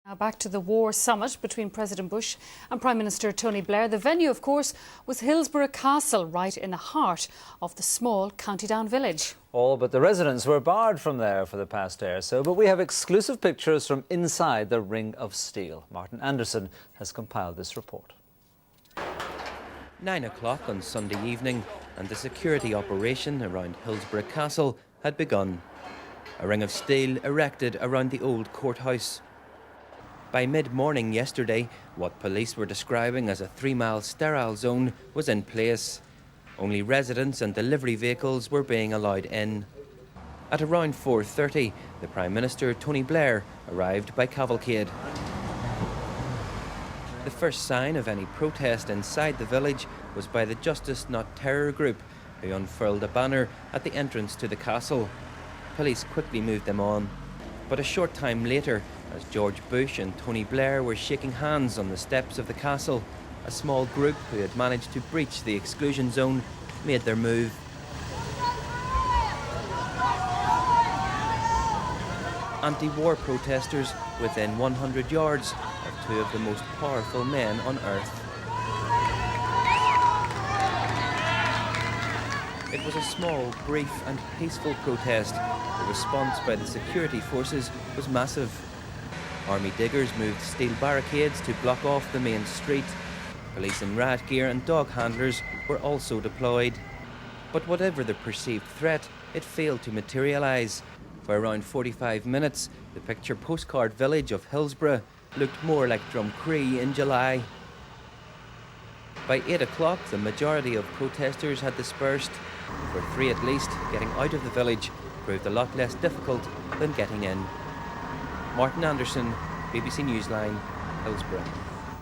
Now back to the war summit between President Bush and Prime Minister Tony Blair. The venue, of course, was Hillsborough Castle, right in the heart of the small County Down village. All but the residents were barred from there for the past day or so, but we have exclusive pictures from inside the Ring of Steel. Martin Anderson has compiled this report. 9 o'clock on Sunday evening, and the security operation around Hillsborough Castle had begun. A ring of steel erected around the old courthouse. By mid-morning yesterday, what police were describing as a 3-mile sterile zone was in place. Only residents and delivery vehicles were being allowed in. At around 4:30, the Prime Minister, Tony Blair, arrived by cavalcade. The first sign of any protest inside the village was by the Justice Not Terror group, who unfurled a banner at the entrance to the castle. Police quickly moved them on. But a short time later, as George Bush and Tony Blair were shaking hands on the steps of the castle, a small group who had managed to breach the exclusion zone made their move. Anti-war protesters within 100 yards of two of the most powerful men on earth. It was a small, brief and peaceful protest. The response by the security forces was massive. Army diggers moved steel barricades to block off the main street. Police in riot gear and dog handlers were also deployed. But whatever the perceived threat, it failed to materialise. For around 45 minutes, the picture postcard village of Hillsborough looked more like Drumcree in July. By 8 o'clock, the majority of protesters had dispersed. For 3 at least, getting out of the village proved a lot less difficult than getting in. Martin Anderson, BBC Newsline, Hillsborough.